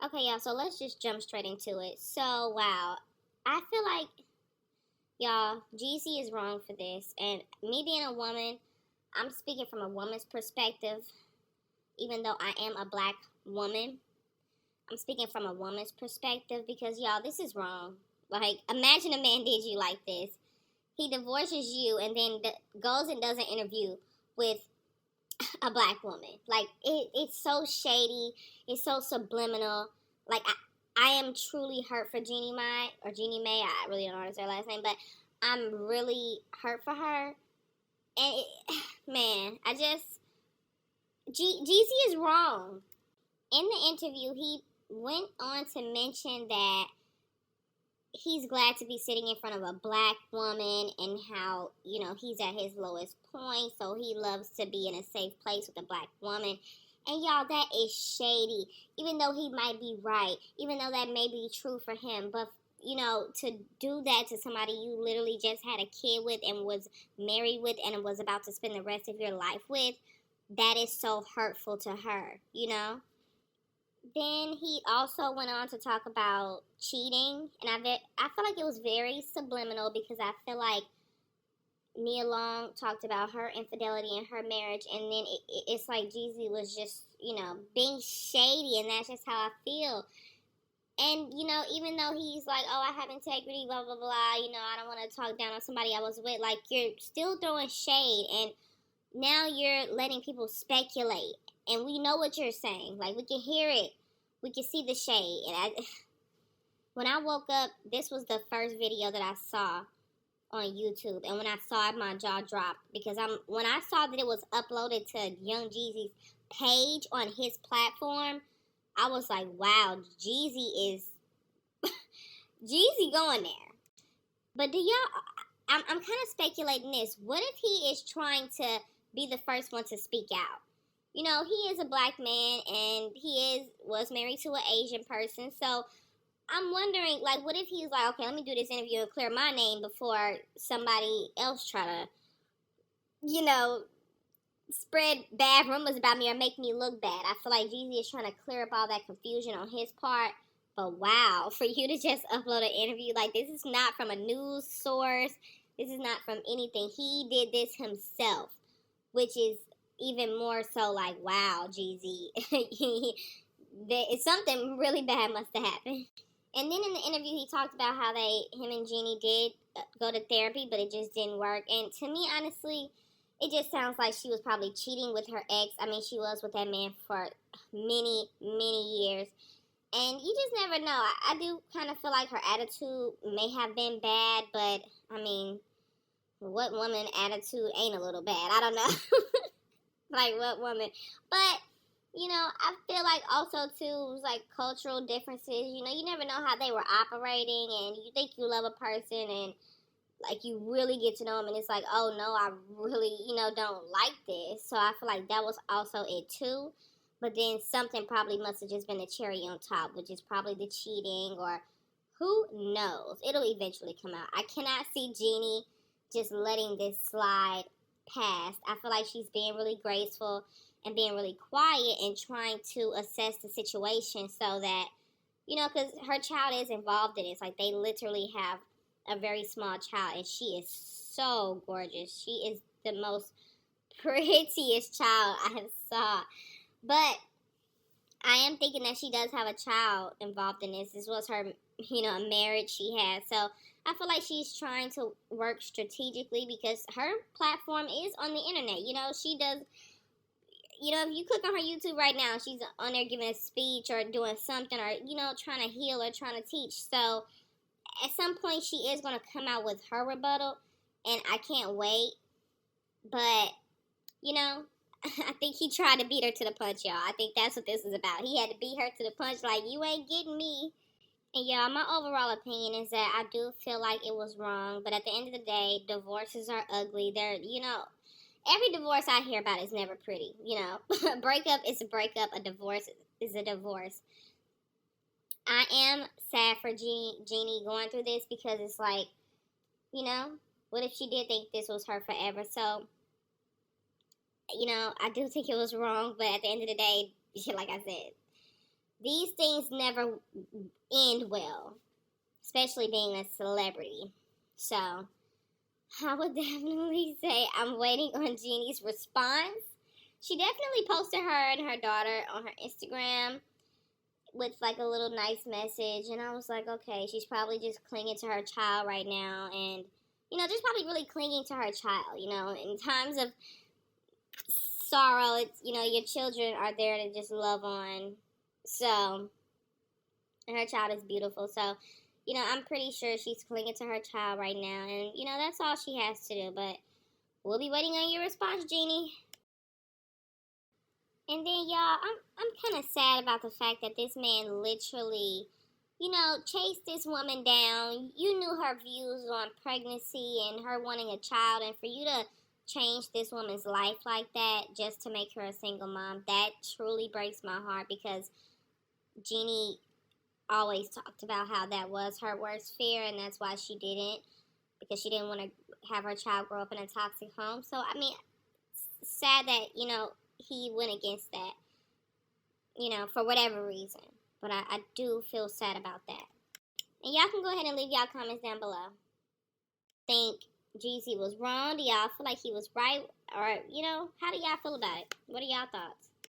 Okay, y'all, so let's just jump straight into it. So, wow. I feel like, y'all, Jeezy is wrong for this. And me being a woman, I'm speaking from a woman's perspective, even though I am a black woman. I'm speaking from a woman's perspective because, y'all, this is wrong. Like, imagine a man did you like this. He divorces you and then goes and does an interview with a black woman. Like it's so shady. It's so subliminal. Like I am truly hurt for Jeannie Mai or Jeannie May. I really don't know how to say her last name, but I'm really hurt for her. And man, Jeezy is wrong. In the interview, he went on to mention that he's glad to be sitting in front of a black woman and how, he's at his lowest point, so he loves to be in a safe place with a black woman. And y'all, that is shady. Even though he might be right, even though that may be true for him, but to do that to somebody you literally just had a kid with and was married with and was about to spend the rest of your life with, that is so hurtful to her, Then he also went on to talk about cheating, and I feel like it was very subliminal because I feel like Nia Long talked about her infidelity in her marriage, and then it's like Jeezy was just, being shady, and that's just how I feel. And, even though he's like, oh, I have integrity, blah, blah, blah, I don't want to talk down on somebody I was with, like, you're still throwing shade, and now you're letting people speculate, and we know what you're saying. Like, we can hear it. We can see the shade. And when I woke up, this was the first video that I saw on YouTube. And when I saw it, my jaw dropped. Because when I saw that it was uploaded to Young Jeezy's page on his platform, I was like, wow, Jeezy going there. But I'm kind of speculating this. What if he is trying to be the first one to speak out? He is a black man and was married to an Asian person. So I'm wondering, like, what if he's like, okay, let me do this interview and clear my name before somebody else try to, spread bad rumors about me or make me look bad. I feel like Jeezy is trying to clear up all that confusion on his part. But wow, for you to just upload an interview, like, this is not from a news source. This is not from anything. He did this himself, which is even more so like, wow, Jeezy, something really bad must have happened. And then in the interview, he talked about how him and Jeannie did go to therapy, but it just didn't work. And to me, honestly, it just sounds like she was probably cheating with her ex. I mean, she was with that man for many, many years. And you just never know. I do kind of feel like her attitude may have been bad, but, I mean, what woman attitude ain't a little bad? I don't know. Like, what woman? But, I feel like also, too, it was like cultural differences. You never know how they were operating, and you think you love a person, and, like, you really get to know them, and it's like, oh, no, I really, don't like this. So I feel like that was also it, too. But then something probably must have just been the cherry on top, which is probably the cheating, or who knows? It'll eventually come out. I cannot see Jeannie just letting this slide past. I feel like she's being really graceful and being really quiet and trying to assess the situation so that, because her child is involved in it. It's like they literally have a very small child, and she is so gorgeous. She is the most prettiest child I have saw. But I am thinking that she does have a child involved in this. This was her, a marriage she had. So I feel like she's trying to work strategically because her platform is on the internet. She does, if you click on her YouTube right now, she's on there giving a speech or doing something or, trying to heal or trying to teach. So at some point she is going to come out with her rebuttal, and I can't wait. But, I think he tried to beat her to the punch, y'all. I think that's what this is about. He had to beat her to the punch like, you ain't getting me. And y'all, my overall opinion is that I do feel like it was wrong. But at the end of the day, divorces are ugly. They're, every divorce I hear about is never pretty. A breakup is a breakup. A divorce is a divorce. I am sad for Jeannie going through this because it's like, what if she did think this was her forever? So, I do think it was wrong, but at the end of the day, like I said, these things never end well, especially being a celebrity. So I would definitely say I'm waiting on Jeannie's response. She definitely posted her and her daughter on her Instagram with like a little nice message, and I was like, okay, she's probably just clinging to her child right now, and just probably really clinging to her child. In times of sorrow, it's your children are there to just love on. So, and her child is beautiful. So, I'm pretty sure she's clinging to her child right now, and that's all she has to do. But we'll be waiting on your response, Jeannie. And then, y'all, I'm kind of sad about the fact that this man literally, chased this woman down. You knew her views on pregnancy and her wanting a child, and for you to change this woman's life like that just to make her a single mom, that truly breaks my heart, because Jeannie always talked about how that was her worst fear, and that's why she didn't, because she didn't want to have her child grow up in a toxic home. So, I mean, it's sad that, he went against that, for whatever reason. But I do feel sad about that. And y'all can go ahead and leave y'all comments down below. Think Jeezy was wrong? Do y'all feel like he was right? Or, how do y'all feel about it? What are y'all thoughts?